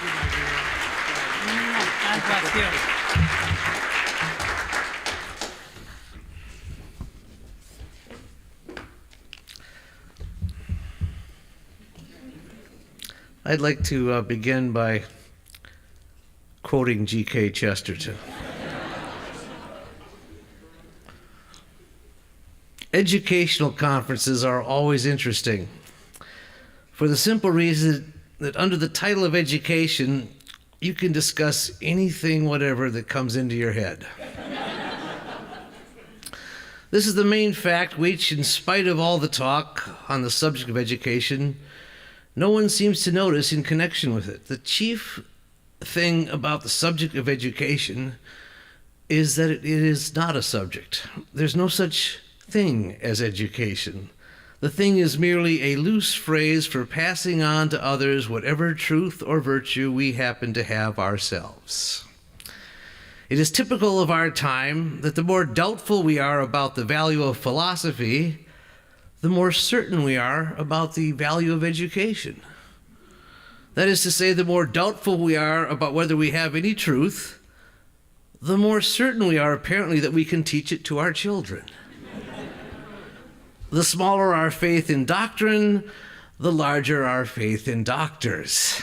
God bless you. I'd like to begin by quoting G.K. Chesterton. Educational conferences are always interesting for the simple reason that under the title of education, you can discuss anything, whatever, that comes into your head. This is the main fact which, in spite of all the talk on the subject of education, no one seems to notice in connection with it. The chief thing about the subject of education is that it is not a subject. There's no such thing as education. The thing is merely a loose phrase for passing on to others whatever truth or virtue we happen to have ourselves. It is typical of our time that the more doubtful we are about the value of philosophy, the more certain we are about the value of education. That is to say, the more doubtful we are about whether we have any truth, the more certain we are apparently that we can teach it to our children. The smaller our faith in doctrine, the larger our faith in doctors.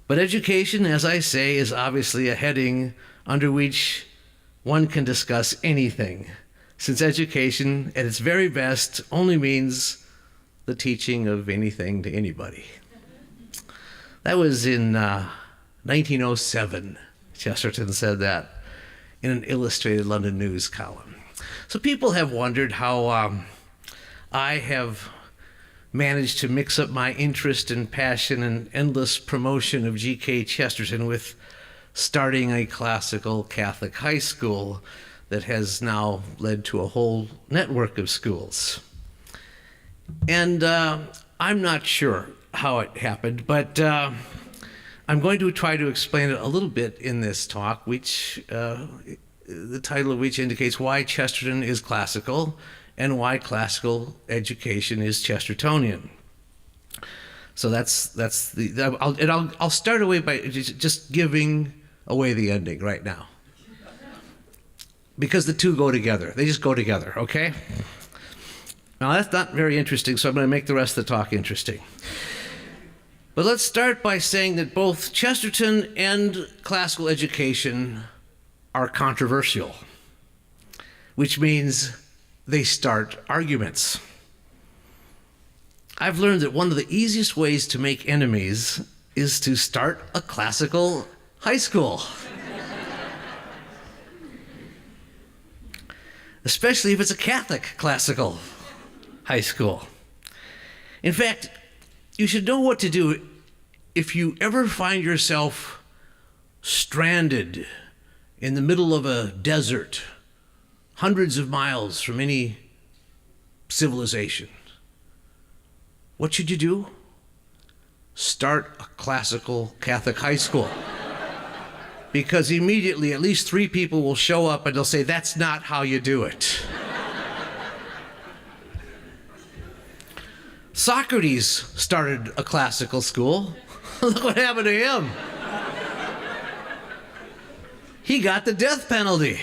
But education, as I say, is obviously a heading under which one can discuss anything, since education, at its very best, only means the teaching of anything to anybody. That was in 1907. Chesterton said that in an Illustrated London News column. So people have wondered how I have managed to mix up my interest and passion and endless promotion of G.K. Chesterton with starting a classical Catholic high school that has now led to a whole network of schools. And I'm not sure how it happened, but I'm going to try to explain it a little bit in this talk, which the title of which indicates why Chesterton is classical and why classical education is Chestertonian. So I'll start away by just giving away the ending right now, because the two go together. They just go together, okay? Now that's not very interesting, so I'm going to make the rest of the talk interesting. But let's start by saying that both Chesterton and classical education are controversial, which means they start arguments. I've learned that one of the easiest ways to make enemies is to start a classical high school. Especially if it's a Catholic classical high school. In fact, you should know what to do if you ever find yourself stranded in the middle of a desert, hundreds of miles from any civilization. What should you do? Start a classical Catholic high school. Because immediately at least 3 people will show up and they'll say, that's not how you do it. Socrates started a classical school. Look what happened to him. He got the death penalty.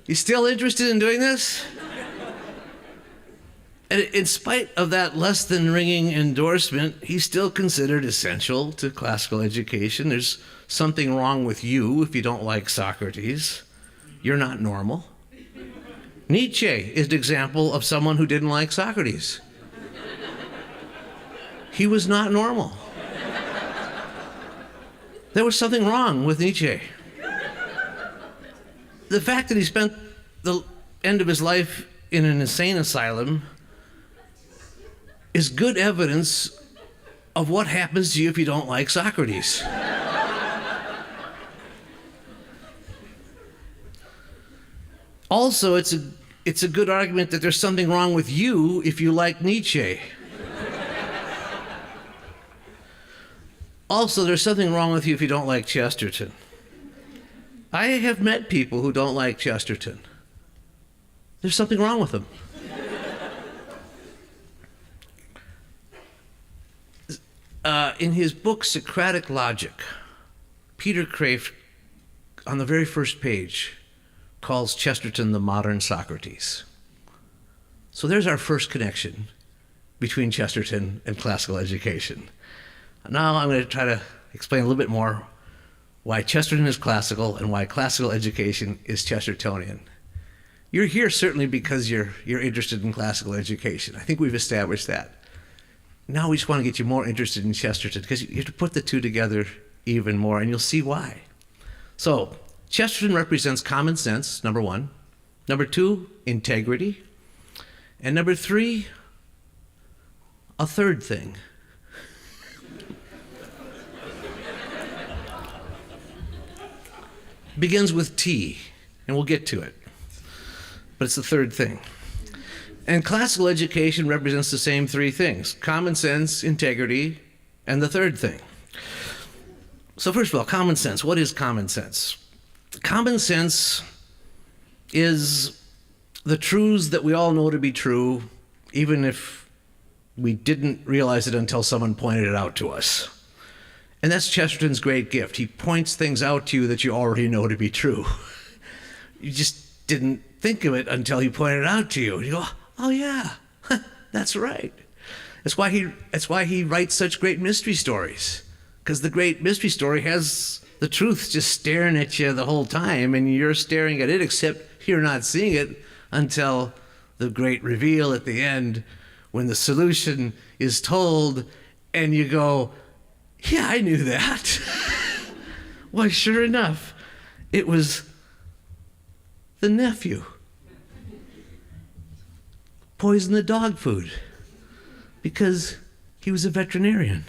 You still interested in doing this? And in spite of that less than ringing endorsement, he's still considered essential to classical education. There's something wrong with you if you don't like Socrates. You're not normal. Nietzsche is an example of someone who didn't like Socrates. He was not normal. There was something wrong with Nietzsche. The fact that he spent the end of his life in an insane asylum is good evidence of what happens to you if you don't like Socrates. Also, it's a good argument that there's something wrong with you if you like Nietzsche. Also, there's something wrong with you if you don't like Chesterton. I have met people who don't like Chesterton. There's something wrong with them. In his book, Socratic Logic, Peter Kraft, on the very first page, calls Chesterton the modern Socrates. So there's our first connection between Chesterton and classical education. Now I'm going to try to explain a little bit more why Chesterton is classical and why classical education is Chestertonian. You're here certainly because you're interested in classical education. I think we've established that. Now we just want to get you more interested in Chesterton because you have to put the two together even more, and you'll see why. So Chesterton represents common sense, number one. Number two, integrity. And number three, a third thing. Begins with T, and we'll get to it. But it's the third thing. And classical education represents the same three things: common sense, integrity, and the third thing. So first of all, common sense. What is common sense? Common sense is the truths that we all know to be true, even if we didn't realize it until someone pointed it out to us. And that's Chesterton's great gift. He points things out to you that you already know to be true. You just didn't think of it until he pointed it out to you. And you go, oh yeah, that's right. That's why he writes such great mystery stories. Because the great mystery story has the truth just staring at you the whole time, and you're staring at it, except you're not seeing it until the great reveal at the end, when the solution is told, and you go, yeah, I knew that. Why, sure enough, it was the nephew. Poisoned the dog food because he was a veterinarian.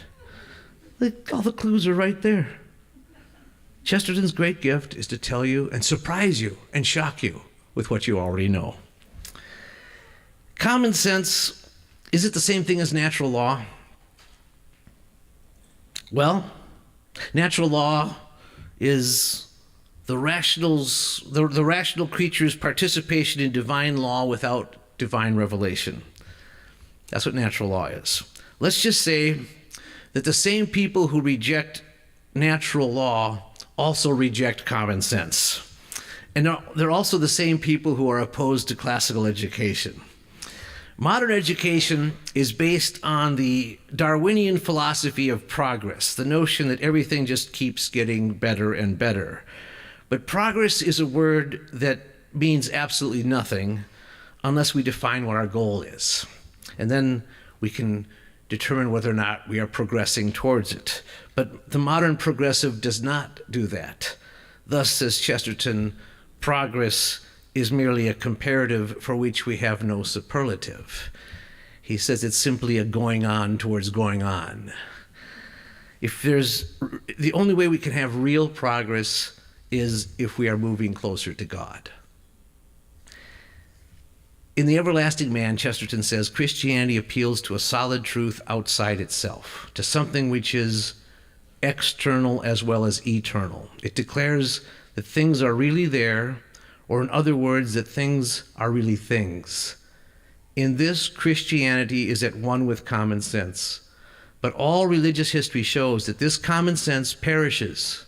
Like, all the clues are right there. Chesterton's great gift is to tell you and surprise you and shock you with what you already know. Common sense, is it the same thing as natural law? Well, natural law is the rational creature's participation in divine law without divine revelation. That's what natural law is. Let's just say that the same people who reject natural law also reject common sense. And they're also the same people who are opposed to classical education. Modern education is based on the Darwinian philosophy of progress, the notion that everything just keeps getting better and better. But progress is a word that means absolutely nothing unless we define what our goal is. And then we can determine whether or not we are progressing towards it. But the modern progressive does not do that. Thus, says Chesterton, progress is merely a comparative for which we have no superlative. He says it's simply a going on towards going on. The only way we can have real progress is if we are moving closer to God. In The Everlasting Man, Chesterton says, Christianity appeals to a solid truth outside itself, to something which is external as well as eternal. It declares that things are really there, or in other words, that things are really things. In this, Christianity is at one with common sense. But all religious history shows that this common sense perishes,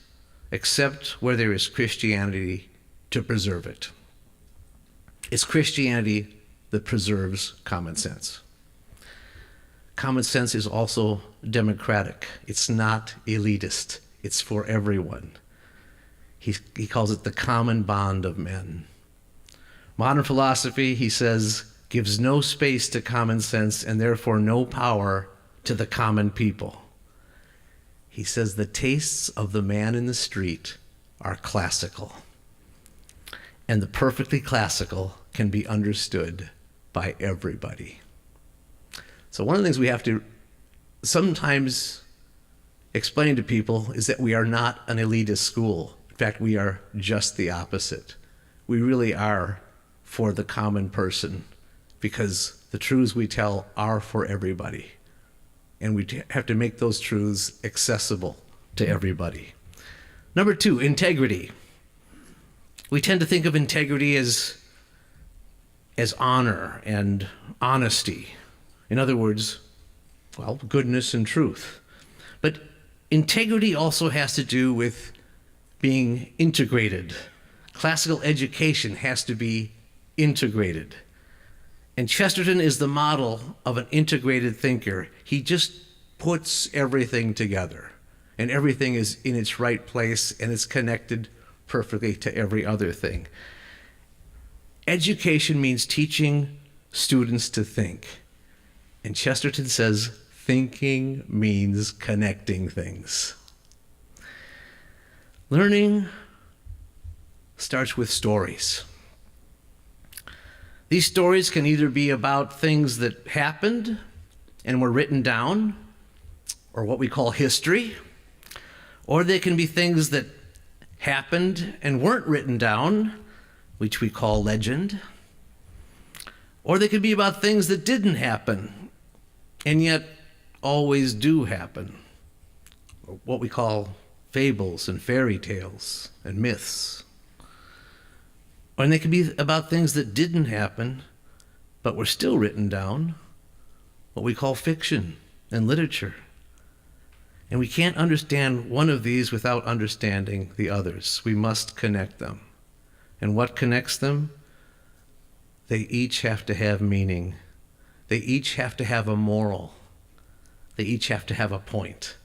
except where there is Christianity to preserve it. It's Christianity that preserves common sense. Common sense is also democratic. It's not elitist. It's for everyone. He calls it the common bond of men. Modern philosophy, he says, gives no space to common sense and therefore no power to the common people. He says the tastes of the man in the street are classical, and the perfectly classical can be understood by everybody. So one of the things we have to sometimes explain to people is that we are not an elitist school. In fact, we are just the opposite. We really are for the common person, because the truths we tell are for everybody. And we have to make those truths accessible to everybody. Number two, integrity. We tend to think of integrity as honor and honesty. In other words, well, goodness and truth. But integrity also has to do with being integrated. Classical education has to be integrated. And Chesterton is the model of an integrated thinker. He just puts everything together, and everything is in its right place, and it's connected perfectly to every other thing. Education means teaching students to think. And Chesterton says, thinking means connecting things. Learning starts with stories. These stories can either be about things that happened and were written down, or what we call history, or they can be things that happened and weren't written down, which we call legend, or they could be about things that didn't happen and yet always do happen, what we call fables and fairy tales and myths. Or they could be about things that didn't happen but were still written down, what we call fiction and literature. And we can't understand one of these without understanding the others. We must connect them. And what connects them? They each have to have meaning. They each have to have a moral. They each have to have a point,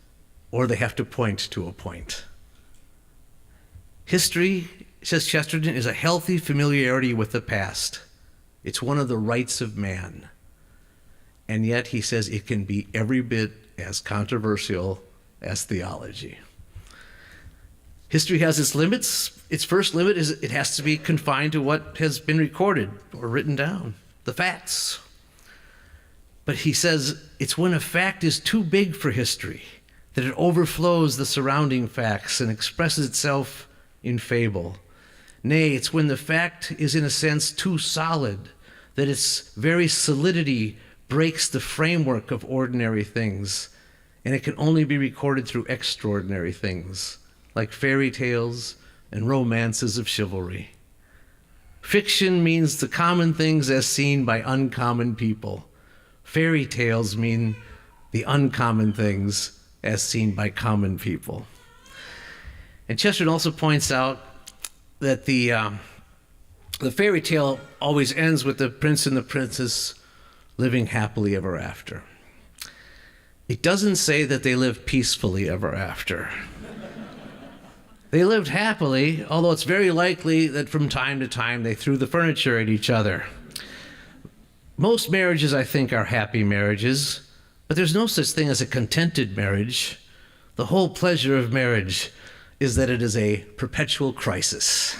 or they have to point to a point. History, says Chesterton, is a healthy familiarity with the past. It's one of the rights of man. And yet, he says, it can be every bit as controversial as theology. History has its limits. Its first limit is it has to be confined to what has been recorded or written down, the facts. But he says it's when a fact is too big for history that it overflows the surrounding facts and expresses itself in fable. Nay, it's when the fact is in a sense too solid that its very solidity breaks the framework of ordinary things, and it can only be recorded through extraordinary things, like fairy tales and romances of chivalry. Fiction means the common things as seen by uncommon people. Fairy tales mean the uncommon things as seen by common people. And Chesterton also points out that the fairy tale always ends with the prince and the princess living happily ever after. It doesn't say that they lived peacefully ever after. They lived happily, although it's very likely that from time to time they threw the furniture at each other. Most marriages, I think, are happy marriages, but there's no such thing as a contented marriage. The whole pleasure of marriage is that it is a perpetual crisis.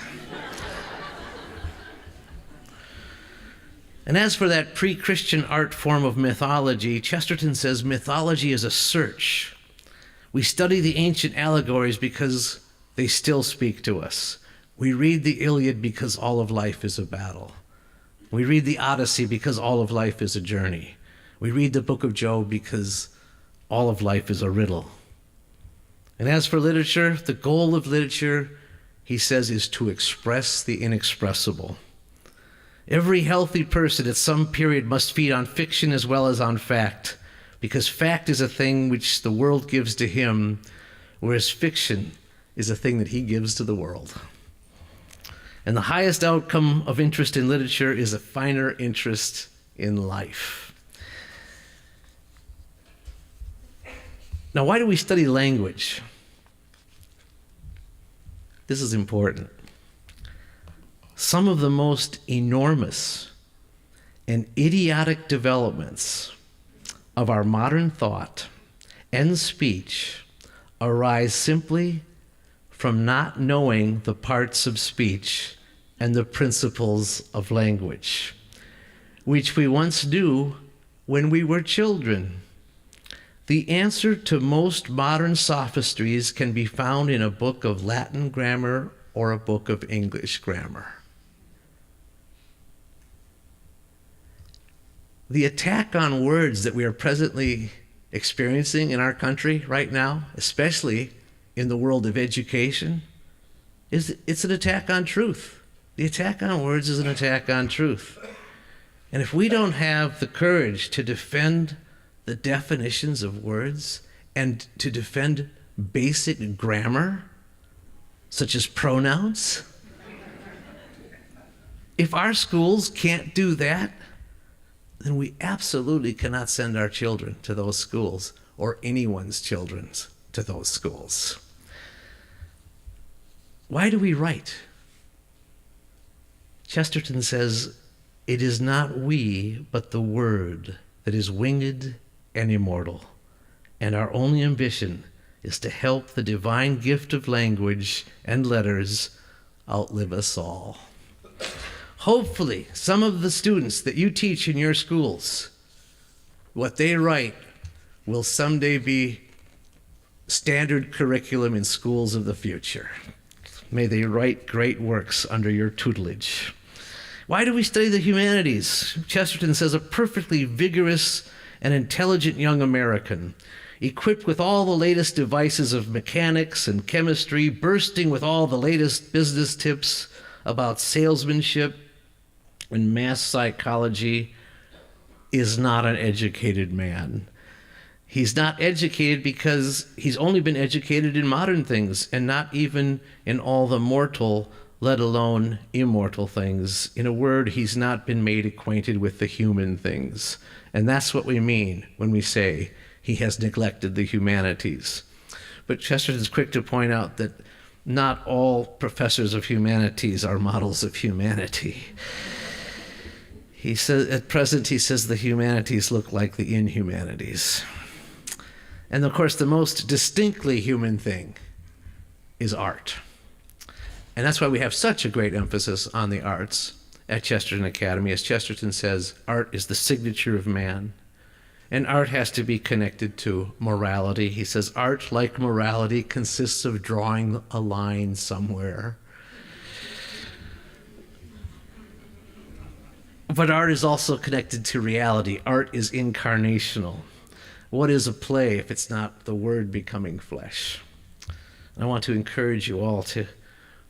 And as for that pre-Christian art form of mythology, Chesterton says mythology is a search. We study the ancient allegories because they still speak to us. We read the Iliad because all of life is a battle. We read the Odyssey because all of life is a journey. We read the book of Job because all of life is a riddle. And as for literature, the goal of literature, he says, is to express the inexpressible. Every healthy person at some period must feed on fiction as well as on fact, because fact is a thing which the world gives to him, whereas fiction is a thing that he gives to the world. And the highest outcome of interest in literature is a finer interest in life. Now, why do we study language? This is important. Some of the most enormous and idiotic developments of our modern thought and speech arise simply from not knowing the parts of speech and the principles of language, which we once knew when we were children. The answer to most modern sophistries can be found in a book of Latin grammar or a book of English grammar. The attack on words that we are presently experiencing in our country right now, especially in the world of education, it's an attack on truth. The attack on words is an attack on truth. And if we don't have the courage to defend the definitions of words and to defend basic grammar, such as pronouns? If our schools can't do that, then we absolutely cannot send our children to those schools, or anyone's children to those schools. Why do we write? Chesterton says, "It is not we, but the word that is winged and immortal, and our only ambition is to help the divine gift of language and letters outlive us all." Hopefully, some of the students that you teach in your schools, what they write will someday be standard curriculum in schools of the future. May they write great works under your tutelage. Why do we study the humanities? Chesterton says, "A perfectly vigorous and intelligent young American, equipped with all the latest devices of mechanics and chemistry, bursting with all the latest business tips about salesmanship and mass psychology, is not an educated man." He's not educated because he's only been educated in modern things and not even in all the mortal, let alone immortal things. In a word, he's not been made acquainted with the human things. And that's what we mean when we say he has neglected the humanities. But Chesterton's quick to point out that not all professors of humanities are models of humanity. He says, at present, he says the humanities look like the inhumanities. And of course, the most distinctly human thing is art. And that's why we have such a great emphasis on the arts at Chesterton Academy. As Chesterton says, art is the signature of man. And art has to be connected to morality. He says, art, like morality, consists of drawing a line somewhere. But art is also connected to reality. Art is incarnational. What is a play if it's not the word becoming flesh? And I want to encourage you all to,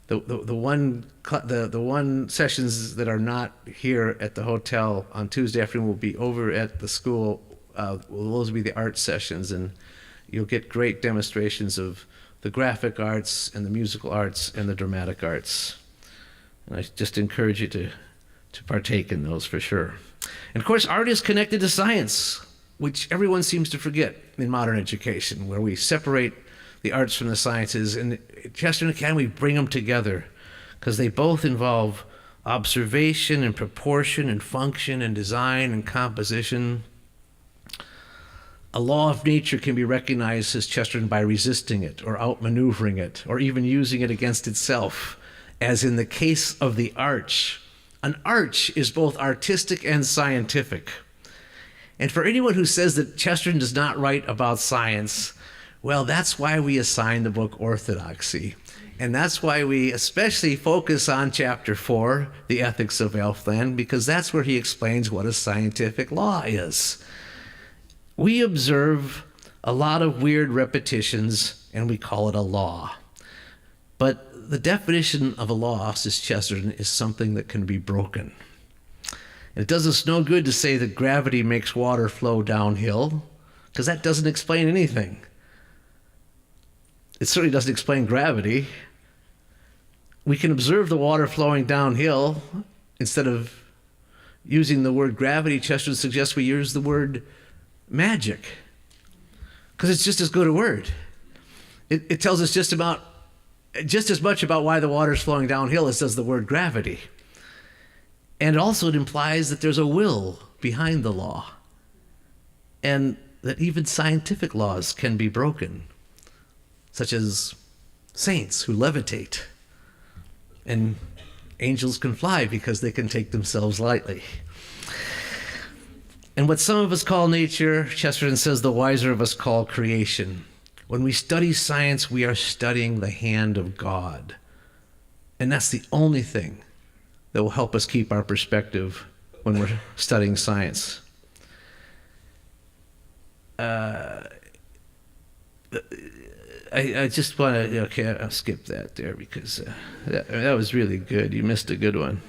the one sessions that are not here at the hotel on Tuesday afternoon will be over at the school. Those will be the art sessions, and you'll get great demonstrations of the graphic arts and the musical arts and the dramatic arts. And I just encourage you to partake in those for sure. And of course, art is connected to science, which everyone seems to forget in modern education, where we separate the arts from the sciences. And at Chesterton Academy, we bring them together because they both involve observation and proportion and function and design and composition. A law of nature can be recognized, says Chesterton, by resisting it or outmaneuvering it or even using it against itself, as in the case of the arch. An arch is both artistic and scientific. And for anyone who says that Chesterton does not write about science, well, that's why we assign the book Orthodoxy. And that's why we especially focus on chapter 4, the ethics of Elfland, because that's where he explains what a scientific law is. We observe a lot of weird repetitions, and we call it a law. But the definition of a law, says Chesterton, is something that can be broken. And it does us no good to say that gravity makes water flow downhill, because that doesn't explain anything. It certainly doesn't explain gravity. We can observe the water flowing downhill. Instead of using the word gravity, Chesterton suggests we use the word magic, because it's just as good a word. It tells us just as much about why the water is flowing downhill as does the word gravity. And also it implies that there's a will behind the law, and that even scientific laws can be broken, such as saints who levitate, and angels can fly because they can take themselves lightly. And what some of us call nature, Chesterton says the wiser of us call creation. When we study science, we are studying the hand of God. And that's the only thing that will help us keep our perspective when we're studying science. I just want to, okay, I'll skip that there because that was really good. You missed a good one.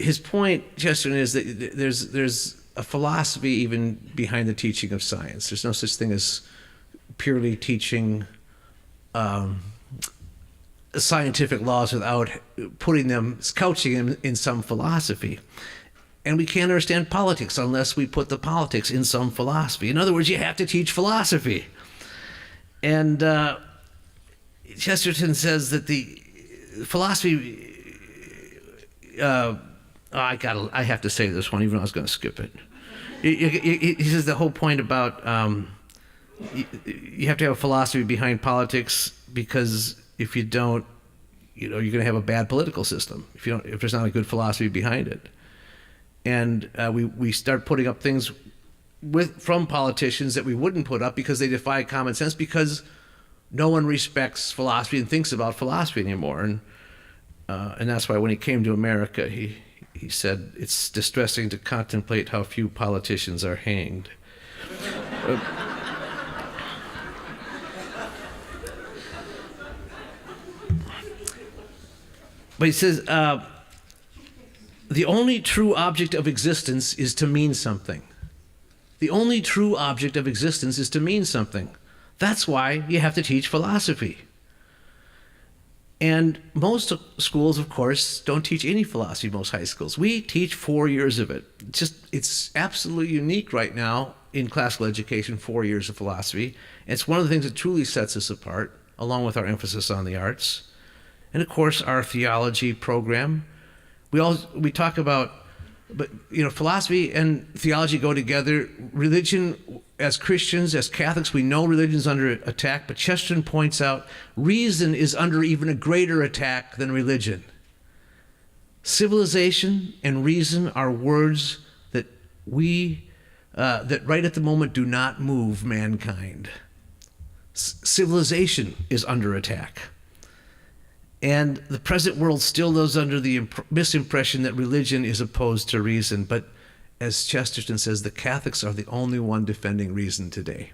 his point, Chesterton, is that there's a philosophy even behind the teaching of science. There's no such thing as purely teaching scientific laws without putting them, couching them in some philosophy. And we can't understand politics unless we put the politics in some philosophy. In other words, you have to teach philosophy. And Chesterton says that the philosophy, I have to say this one, even though I was going to skip it. He says the whole point about you have to have a philosophy behind politics, because if you don't, you're going to have a bad political system if there's not a good philosophy behind it. And we start putting up things from politicians that we wouldn't put up because they defy common sense, because no one respects philosophy and thinks about philosophy anymore. And that's why when he came to America, he said, "It's distressing to contemplate how few politicians are hanged." But he says, the only true object of existence is to mean something. The only true object of existence is to mean something. That's why you have to teach philosophy. And most schools, of course, don't teach any philosophy, most high schools. We teach 4 years of it. It's absolutely unique right now in classical education, 4 years of philosophy. And it's one of the things that truly sets us apart, along with our emphasis on the arts. And of course, our theology program. We talk about, but philosophy and theology go together. Religion, as Christians, as Catholics, we know religion's under attack, but Chesterton points out reason is under even a greater attack than religion. Civilization and reason are words that that right at the moment do not move mankind. Civilization is under attack. And the present world still lives under the misimpression that religion is opposed to reason. But as Chesterton says, the Catholics are the only one defending reason today.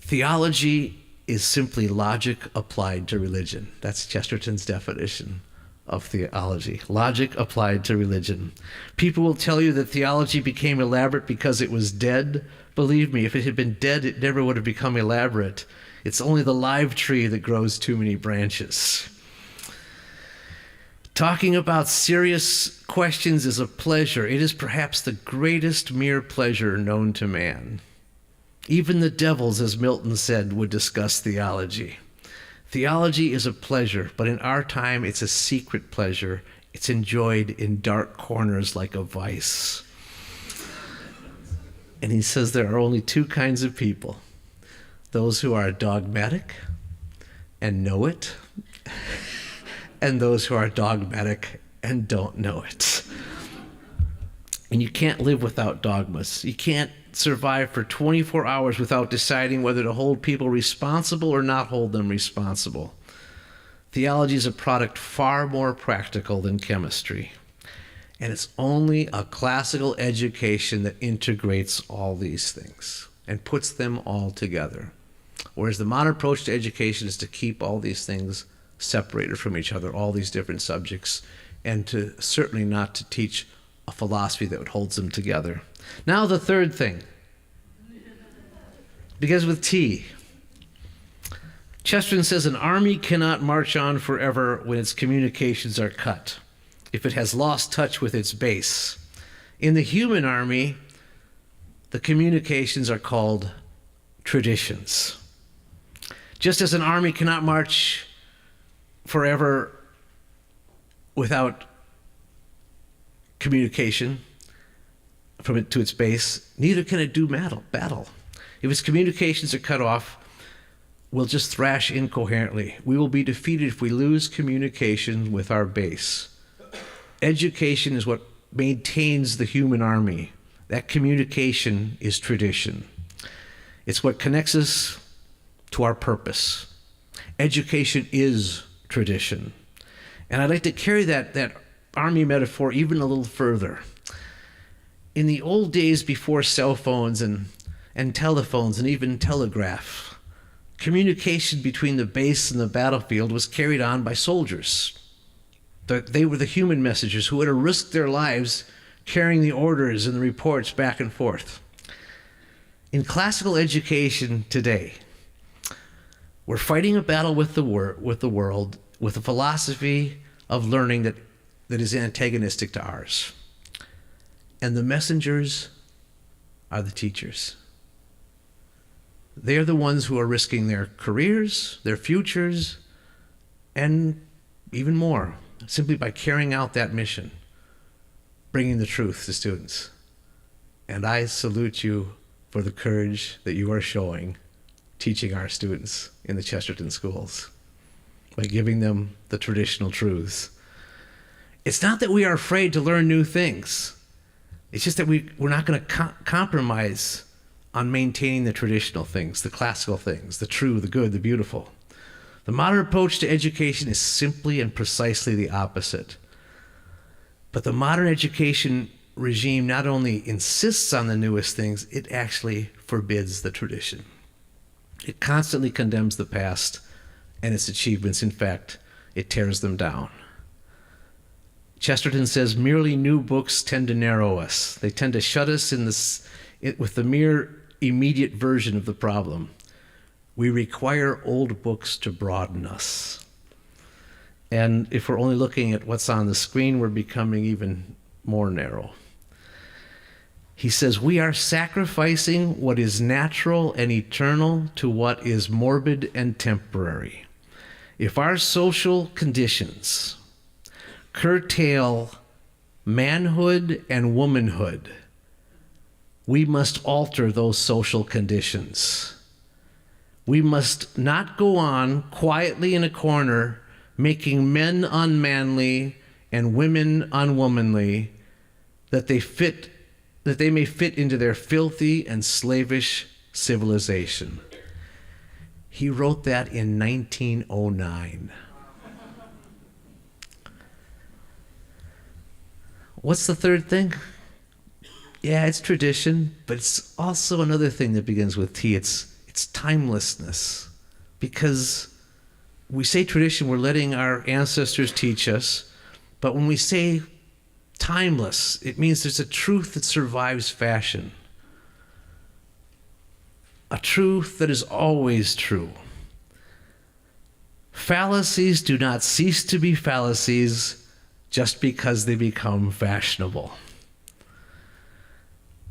Theology is simply logic applied to religion. That's Chesterton's definition of theology. Logic applied to religion. People will tell you that theology became elaborate because it was dead. Believe me, if it had been dead, it never would have become elaborate. It's only the live tree that grows too many branches. Talking about serious questions is a pleasure. It is perhaps the greatest mere pleasure known to man. Even the devils, as Milton said, would discuss theology. Theology is a pleasure, but in our time it's a secret pleasure. It's enjoyed in dark corners like a vice. And he says there are only two kinds of people: those who are dogmatic and know it, and those who are dogmatic and don't know it. And you can't live without dogmas. You can't survive for 24 hours without deciding whether to hold people responsible or not hold them responsible. Theology is a product far more practical than chemistry. And it's only a classical education that integrates all these things and puts them all together. Whereas the modern approach to education is to keep all these things separated from each other, all these different subjects, and to certainly not to teach a philosophy that holds them together. Now the third thing begins with T. Chesterton says an army cannot march on forever when its communications are cut, if it has lost touch with its base. In the human army, the communications are called traditions. Just as an army cannot march forever without communication from it to its base, neither can it do battle. If its communications are cut off, we'll just thrash incoherently. We will be defeated if we lose communication with our base. Education is what maintains the human army. That communication is tradition. It's what connects us to our purpose. Education is tradition. And I'd like to carry that army metaphor even a little further. In the old days before cell phones and telephones and even telegraph, communication between the base and the battlefield was carried on by soldiers. They were the human messengers who had to risk their lives carrying the orders and the reports back and forth. In classical education today, we're fighting a battle with the world, with a philosophy of learning that is antagonistic to ours. And the messengers are the teachers. They are the ones who are risking their careers, their futures, and even more, simply by carrying out that mission, bringing the truth to students. And I salute you for the courage that you are showing teaching our students in the Chesterton schools by giving them the traditional truths. It's not that we are afraid to learn new things. It's just that we're not going to compromise on maintaining the traditional things, the classical things, the true, the good, the beautiful. The modern approach to education is simply and precisely the opposite. But the modern education regime not only insists on the newest things, it actually forbids the tradition. It constantly condemns the past and its achievements. In fact, it tears them down. Chesterton says, merely new books tend to narrow us. They tend to shut us with the mere immediate version of the problem. We require old books to broaden us. And if we're only looking at what's on the screen, we're becoming even more narrow. He says, we are sacrificing what is natural and eternal to what is morbid and temporary. If our social conditions curtail manhood and womanhood, we must alter those social conditions. We must not go on quietly in a corner making men unmanly and women unwomanly, that they may fit into their filthy and slavish civilization. He wrote that in 1909. What's the third thing? Yeah, it's tradition, but it's also another thing that begins with T. It's timelessness. Because we say tradition, we're letting our ancestors teach us, but when we say timeless, it means there's a truth that survives fashion. A truth that is always true. Fallacies do not cease to be fallacies just because they become fashionable.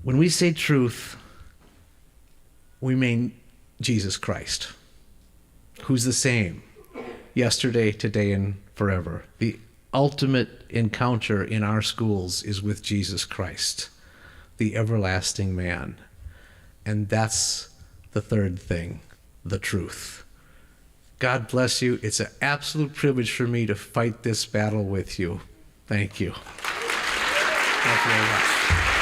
When we say truth, we mean Jesus Christ, who's the same yesterday, today, and forever. The ultimate encounter in our schools is with Jesus Christ, the everlasting man. And that's the third thing, the truth. God bless you. It's an absolute privilege for me to fight this battle with you. Thank you. Thank you very much.